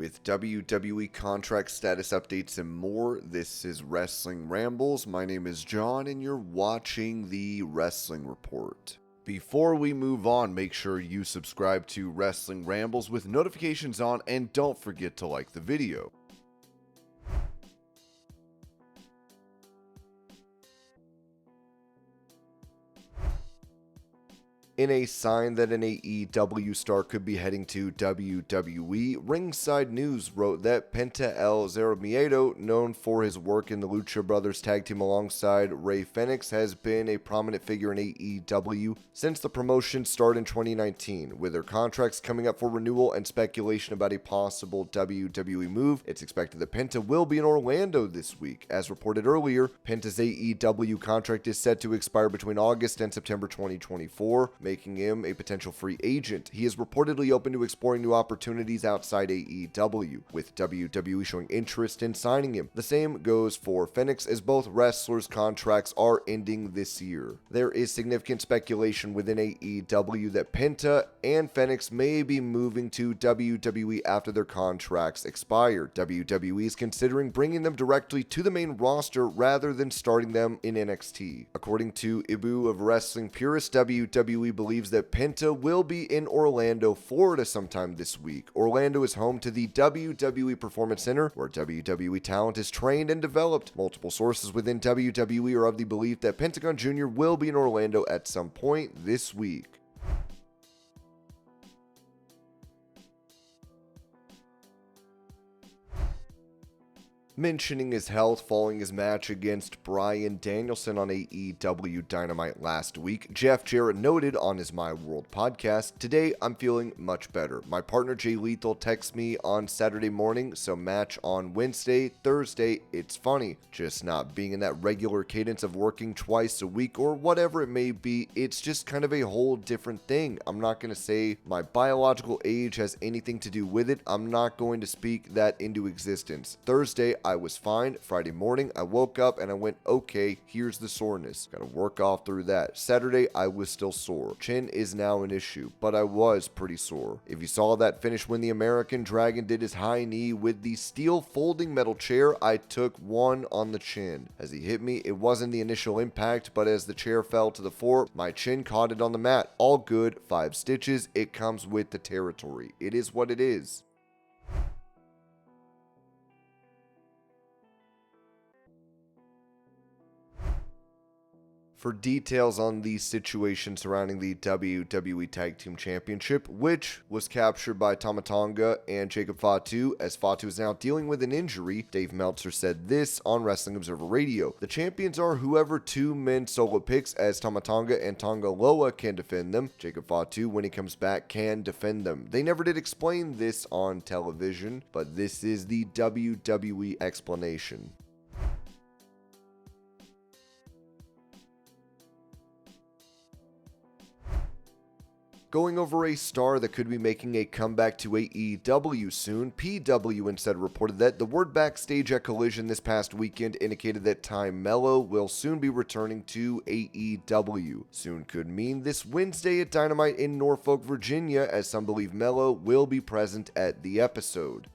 with WWE contract status updates and more. This is Wrestling Rambles. My name is John, and you're watching the Wrestling Report. Before we move on, make sure you subscribe to Wrestling Rambles with notifications on, and don't forget to like the video. In a sign that an AEW star could be heading to WWE, Ringside News wrote that Penta El Zero Miedo, known for his work in the Lucha Brothers tag team alongside Rey Fenix, has been a prominent figure in AEW since the promotion started in 2019. With their contracts coming up for renewal and speculation about a possible WWE move, it's expected that Penta will be in Orlando this week. As reported earlier, Penta's AEW contract is set to expire between August and September 2024, making him a potential free agent. He is reportedly open to exploring new opportunities outside AEW, with WWE showing interest in signing him. The same goes for Fenix, as both wrestlers' contracts are ending this year. There is significant speculation within AEW that Penta and Fenix may be moving to WWE after their contracts expire. WWE is considering bringing them directly to the main roster rather than starting them in NXT. According to Ibu of Wrestling Purist, WWE believes that Penta will be in Orlando, Florida sometime this week. Orlando is home to the WWE Performance Center, where WWE talent is trained and developed. Multiple sources within WWE are of the belief that Pentagon Jr. will be in Orlando at some point this week. Mentioning his health following his match against Bryan Danielson on AEW Dynamite last week, Jeff Jarrett noted on his My World podcast, "Today I'm feeling much better. My partner Jay Lethal texts me on Saturday morning, so match on Wednesday, Thursday, it's funny. Just not being in that regular cadence of working twice a week or whatever it may be, it's just kind of a whole different thing. I'm not going to say my biological age has anything to do with it. I'm not going to speak that into existence. Thursday, I was fine. Friday morning, I woke up and I went, okay, here's the soreness. Gotta work off through that. Saturday, I was still sore. Chin is now an issue, but I was pretty sore. If you saw that finish when the American Dragon did his high knee with the steel folding metal chair, I took one on the chin. As he hit me, it wasn't the initial impact, but as the chair fell to the floor, my chin caught it on the mat. All good, 5 stitches. It comes with the territory. It is what it is." For details on the situation surrounding the WWE Tag Team Championship, which was captured by Tama Tonga and Jacob Fatu, as Fatu is now dealing with an injury, Dave Meltzer said this on Wrestling Observer Radio. "The champions are whoever 2 men solo picks, as Tama Tonga and Tonga Loa can defend them. Jacob Fatu, when he comes back, can defend them. They never did explain this on television, but this is the WWE explanation." Going over a star that could be making a comeback to AEW soon, PW instead reported that the word Backstage at Collision this past weekend indicated that Melo will soon be returning to AEW. Soon could mean this Wednesday at Dynamite in Norfolk, Virginia, as some believe Melo will be present at the episode.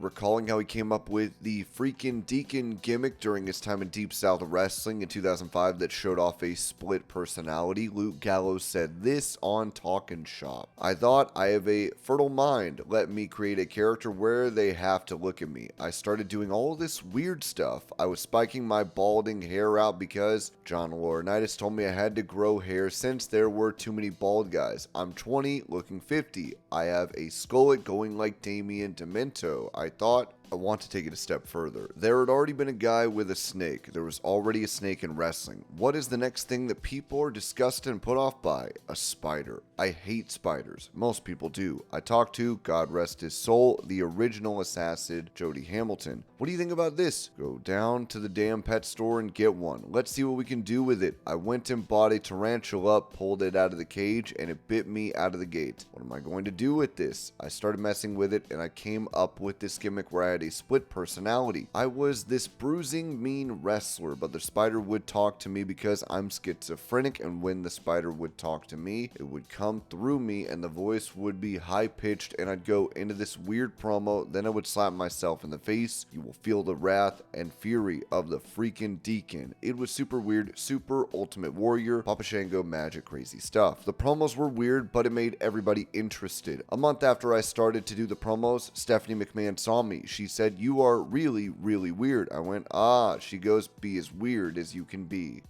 Recalling how he came up with the freaking Deacon gimmick during his time in Deep South Wrestling in 2005 that showed off a split personality, Luke Gallows said this on Talkin' Shop. "I thought, I have a fertile mind. Let me create a character where they have to look at me. I started doing all this weird stuff. I was spiking my balding hair out because John Laurinaitis told me I had to grow hair since there were too many bald guys. I'm 20, looking 50. I have a skullet going like Damien Demento. I thought, I want to take it a step further. There had already been a guy with a snake. There was already a snake in wrestling. What is the next thing that people are disgusted and put off by? A spider. I hate spiders. Most people do. I talked to, God rest his soul, the original assassin, Jody Hamilton. What do you think about this? Go down to the damn pet store and get one. Let's see what we can do with it. I went and bought a tarantula, pulled it out of the cage, and it bit me out of the gate. What am I going to do with this? I started messing with it, and I came up with this gimmick where I had had a split personality. I was this bruising, mean wrestler, but the spider would talk to me because I'm schizophrenic, and when the spider would talk to me, it would come through me and the voice would be high-pitched, and I'd go into this weird promo, then I would slap myself in the face. You will feel the wrath and fury of the freaking deacon. It was super weird, super Ultimate Warrior, Papa Shango magic crazy stuff. The promos were weird, but it made everybody interested. A month after I started to do the promos, Stephanie McMahon saw me. She said, "You are really, really weird." I went, "Ah." She goes, "Be as weird as you can be."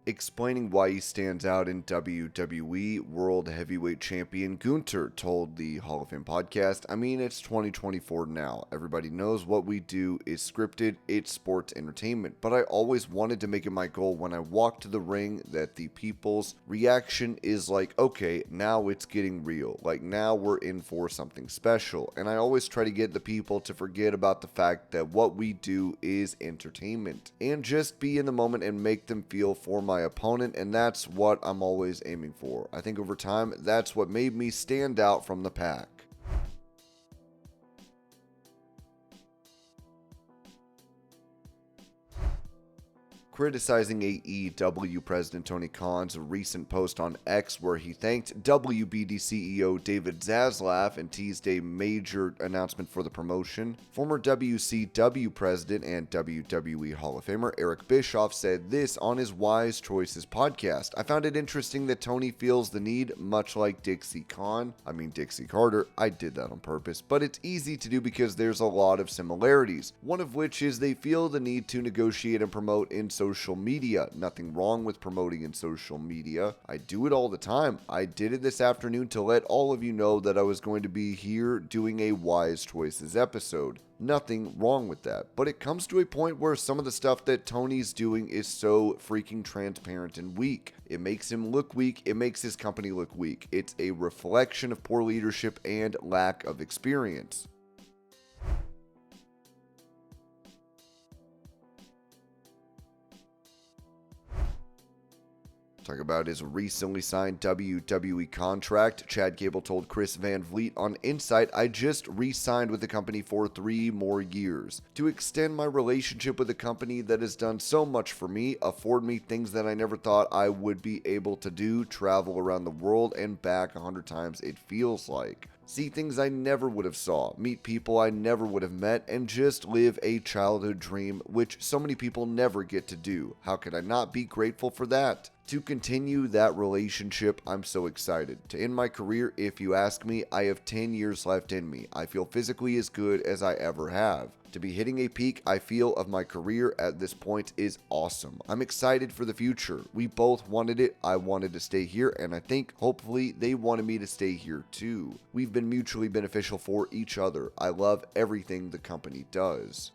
Explaining why he stands out in WWE, World Heavyweight Champion Gunther told the Hall of Fame podcast, "I mean, it's 2024 now. Everybody knows what we do is scripted, it's sports entertainment. But I always wanted to make it my goal when I walk to the ring that the people's reaction is like, okay, now it's getting real. Like, now we're in for something special. And I always try to get the people to forget about the fact that what we do is entertainment. And just be in the moment and make them feel for my opponent, and that's what I'm always aiming for. I think over time, that's what made me stand out from the pack." Criticizing AEW President Tony Khan's recent post on X where he thanked WBD CEO David Zaslav and teased a major announcement for the promotion, former WCW President and WWE Hall of Famer Eric Bischoff said this on his Wise Choices podcast. "I found it interesting that Tony feels the need, much like Dixie Carter, I did that on purpose, but it's easy to do because there's a lot of similarities, one of which is they feel the need to negotiate and promote in social media. Nothing wrong with promoting in social media. I do it all the time. I did it this afternoon to let all of you know that I was going to be here doing a Wise Choices episode. Nothing wrong with that. But it comes to a point where some of the stuff that Tony's doing is so freaking transparent and weak. It makes him look weak. It makes his company look weak. It's a reflection of poor leadership and lack of experience." Talk about his recently signed WWE contract. Chad Gable told Chris Van Vliet on Insight, "I just re-signed with the company for 3 more years to extend my relationship with a company that has done so much for me, afford me things that I never thought I would be able to do, travel around the world and back 100 times it feels like. See things I never would have saw, meet people I never would have met, and just live a childhood dream which so many people never get to do. How could I not be grateful for that? To continue that relationship, I'm so excited. To end my career, if you ask me, I have 10 years left in me. I feel physically as good as I ever have. To be hitting a peak I feel of my career at this point is awesome. I'm excited for the future. We both wanted it. I wanted to stay here, and I think hopefully they wanted me to stay here too. We've been mutually beneficial for each other. I love everything the company does."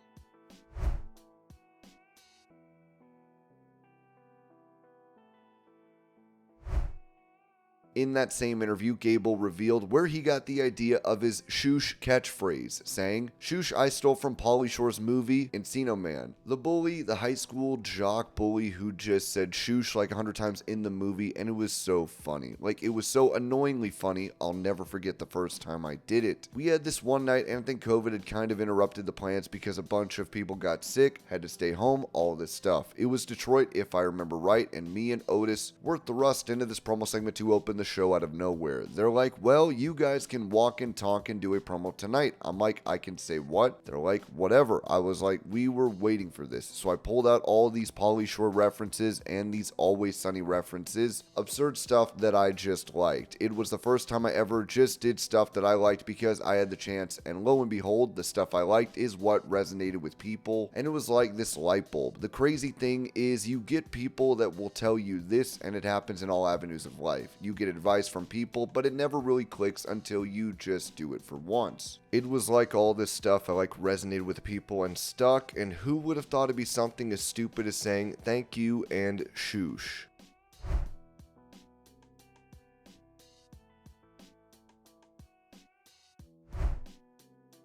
In that same interview, Gable revealed where he got the idea of his shoosh catchphrase, saying, "Shoosh I stole from Pauly Shore's movie Encino Man. The bully, the high school jock bully who just said shoosh like 100 times in the movie, and it was so funny. Like, it was so annoyingly funny, I'll never forget the first time I did it. We had this one night, and I think COVID had kind of interrupted the plans because a bunch of people got sick, had to stay home, all this stuff. It was Detroit, if I remember right, and me and Otis were thrust into this promo segment to open the show out of nowhere. They're like, 'Well, you guys can walk and talk and do a promo tonight.' I'm like, 'I can say what?' They're like, 'Whatever.' I was like, 'We were waiting for this.' So I pulled out all these Pauly Shore references and these Always Sunny references, absurd stuff that I just liked. It was the first time I ever just did stuff that I liked because I had the chance, and lo and behold, the stuff I liked is what resonated with people, and it was like this light bulb. The crazy thing is you get people that will tell you this, and it happens in all avenues of life. You get advice from people, but it never really clicks until you just do it for once. It was like all this stuff I resonated with people and stuck, and who would have thought it'd be something as stupid as saying thank you and shoosh."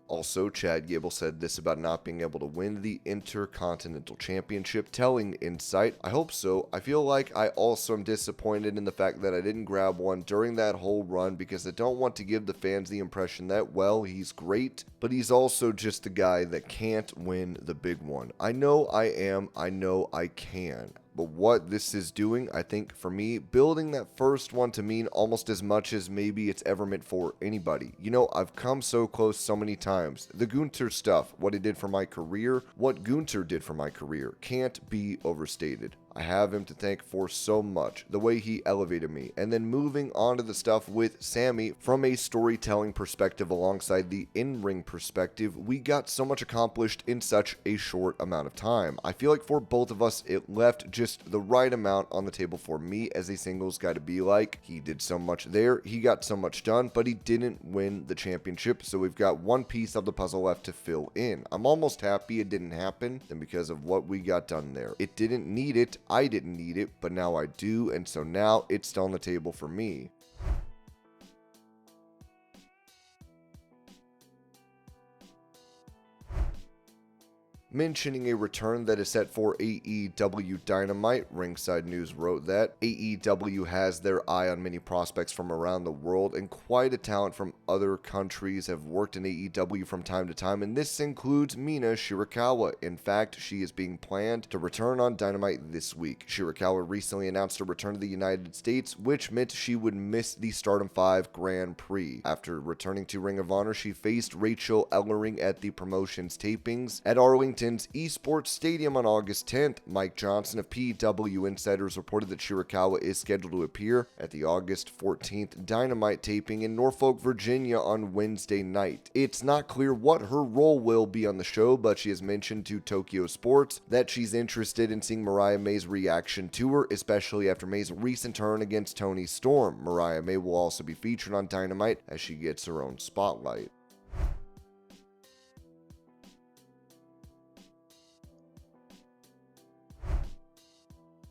Also, Chad Gable said this about not being able to win the Intercontinental Championship, telling Insight, "I hope so. I feel like I also am disappointed in the fact that I didn't grab one during that whole run because I don't want to give the fans the impression that, well, he's great, but he's also just the guy that can't win the big one. I know I am. I know I can." But what this is doing, I think, for me, building that first one to mean almost as much as maybe it's ever meant for anybody. You know, I've come so close so many times. The Gunther stuff, what it did for my career, what Gunther did for my career, can't be overstated. I have him to thank for so much, the way he elevated me. And then moving on to the stuff with Sammy, from a storytelling perspective alongside the in-ring perspective, we got so much accomplished in such a short amount of time. I feel like for both of us, it left just the right amount on the table for me as a singles guy to be like, he did so much there, he got so much done, but he didn't win the championship, so we've got one piece of the puzzle left to fill in. I'm almost happy it didn't happen, then because of what we got done there. It didn't need it, I didn't need it, but now I do, and so now it's still on the table for me. Mentioning a return that is set for AEW Dynamite, Ringside News wrote that AEW has their eye on many prospects from around the world, and quite a talent from other countries have worked in AEW from time to time, and this includes Mina Shirakawa. In fact, she is being planned to return on Dynamite this week. Shirakawa recently announced her return to the United States, which meant she would miss the Stardom 5 Grand Prix. After returning to Ring of Honor, she faced Rachel Ellering at the promotion's tapings at Arlington's Esports Stadium on August 10th. Mike Johnson of PW Insiders reported that Shirakawa is scheduled to appear at the August 14th Dynamite taping in Norfolk, Virginia on Wednesday night. It's not clear what her role will be on the show, but she has mentioned to Tokyo Sports that she's interested in seeing Mariah May's reaction to her, especially after May's recent turn against Toni Storm. Mariah May will also be featured on Dynamite as she gets her own spotlight.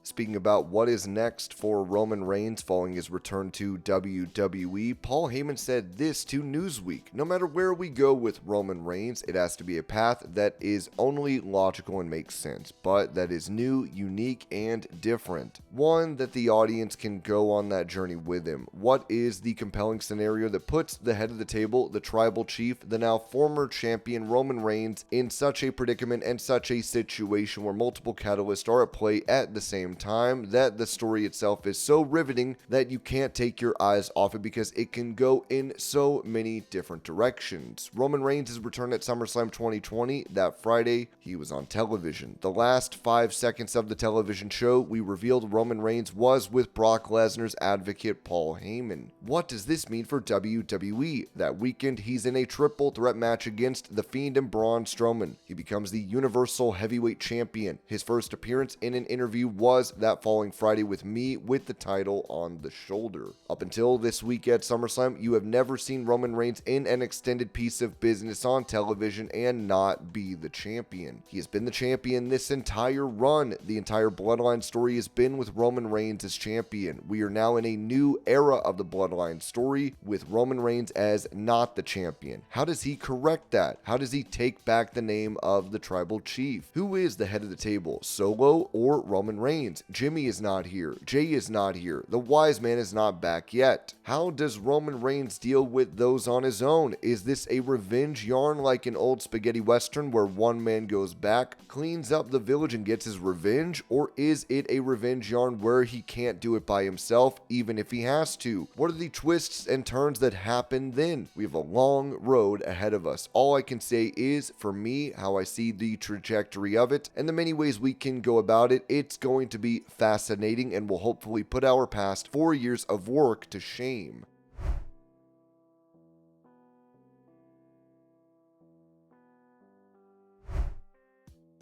Speaking about what is next for Roman Reigns following his return to WWE, Paul Heyman said this to Newsweek: "No matter where we go with Roman Reigns, it has to be a path that is only logical and makes sense, but that is new, unique, and different. One that the audience can go on that journey with him. What is the compelling scenario that puts the head of the table, the tribal chief, the now former champion Roman Reigns, in such a predicament and such a situation where multiple catalysts are at play at the same time, that the story itself is so riveting that you can't take your eyes off it because it can go in so many different directions." Roman Reigns' return at SummerSlam 2020, that Friday, he was on television. The last 5 seconds of the television show, we revealed Roman Reigns was with Brock Lesnar's advocate Paul Heyman. What does this mean for WWE? That weekend, he's in a triple threat match against The Fiend and Braun Strowman. He becomes the Universal Heavyweight Champion. His first appearance in an interview was that following Friday with me with the title on the shoulder. Up until this week at SummerSlam, you have never seen Roman Reigns in an extended piece of business on television and not be the champion. He has been the champion this entire run. The entire Bloodline story has been with Roman Reigns as champion. We are now in a new era of the Bloodline story with Roman Reigns as not the champion. How does he correct that? How does he take back the name of the tribal chief? Who is the head of the table, Solo or Roman Reigns? Jimmy is not here. Jay is not here. The wise man is not back yet. How does Roman Reigns deal with those on his own? Is this a revenge yarn like an old spaghetti western where one man goes back, cleans up the village and gets his revenge? Or is it a revenge yarn where he can't do it by himself even if he has to? What are the twists and turns that happen then? We have a long road ahead of us. All I can say is, for me, how I see the trajectory of it and the many ways we can go about it, it's going to be fascinating and will hopefully put our past 4 years of work to shame.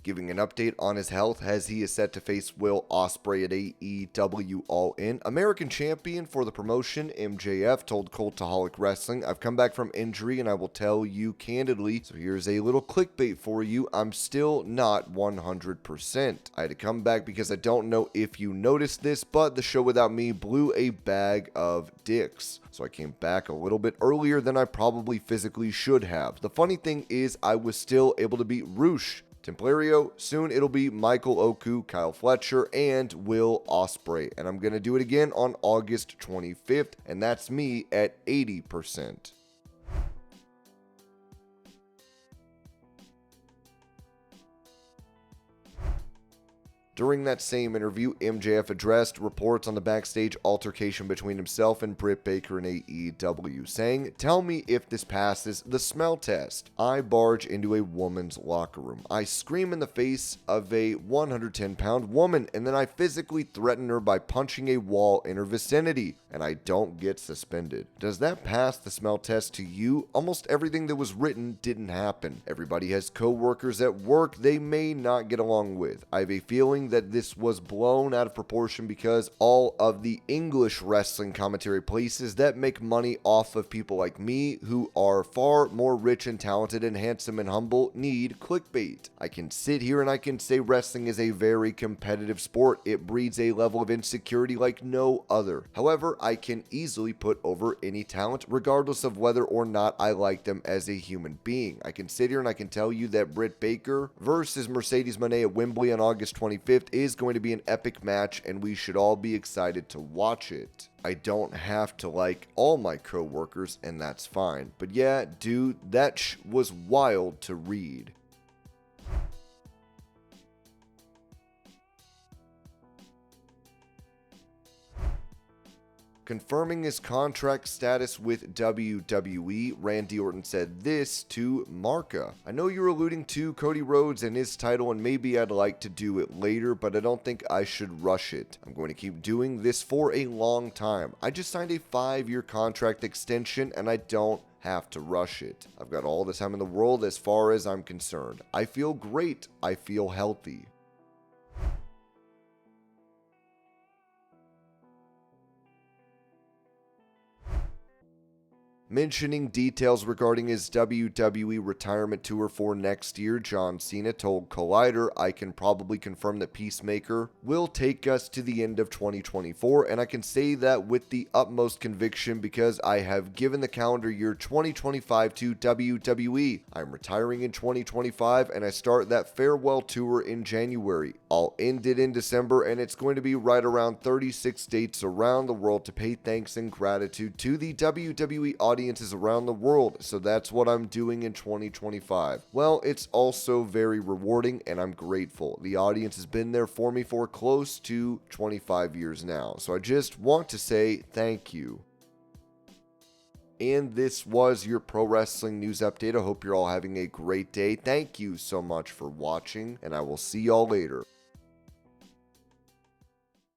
giving an update on his health as he is set to face Will Ospreay at AEW All In. American champion for the promotion, MJF, told Cultaholic Wrestling, "I've come back from injury and I will tell you candidly, so here's a little clickbait for you, I'm still not 100%. I had to come back because I don't know if you noticed this, but the show without me blew a bag of dicks. So I came back a little bit earlier than I probably physically should have. The funny thing is I was still able to beat Roosh, Templario, soon it'll be Michael Oku, Kyle Fletcher, and Will Ospreay. And I'm going to do it again on August 25th, and that's me at 80%. During that same interview, MJF addressed reports on the backstage altercation between himself and Britt Baker in AEW, saying, "Tell me if this passes the smell test. I barge into a woman's locker room. I scream in the face of a 110-pound woman, and then I physically threaten her by punching a wall in her vicinity, and I don't get suspended. Does that pass the smell test to you? Almost everything that was written didn't happen. Everybody has co-workers at work they may not get along with. I have a feeling that this was blown out of proportion because all of the English wrestling commentary places that make money off of people like me, who are far more rich and talented and handsome and humble, need clickbait. I can sit here and I can say wrestling is a very competitive sport. It breeds a level of insecurity like no other. However, I can easily put over any talent regardless of whether or not I like them as a human being. I can sit here and I can tell you that Britt Baker versus Mercedes Moné at Wembley on August 25th is going to be an epic match, and we should all be excited to watch it. I don't have to like all my co-workers, and that's fine. But yeah, dude, that was wild to read." Confirming his contract status with WWE, Randy Orton said this to Marca. "I know you're alluding to Cody Rhodes and his title, and maybe I'd like to do it later, but I don't think I should rush it. I'm going to keep doing this for a long time. I just signed a 5-year contract extension, and I don't have to rush it. I've got all the time in the world as far as I'm concerned. I feel great. I feel healthy." Mentioning details regarding his WWE retirement tour for next year, John Cena told Collider, "I can probably confirm that Peacemaker will take us to the end of 2024, and I can say that with the utmost conviction because I have given the calendar year 2025 to WWE. I'm retiring in 2025, and I start that farewell tour in January. I'll end it in December, and it's going to be right around 36 dates around the world to pay thanks and gratitude to the WWE audiences around the world, so that's what I'm doing in 2025. Well, it's also very rewarding, and I'm grateful. The audience has been there for me for close to 25 years now, so I just want to say thank you." And this was your pro wrestling news update. I hope you're all having a great day. Thank you so much for watching, and I will see y'all later.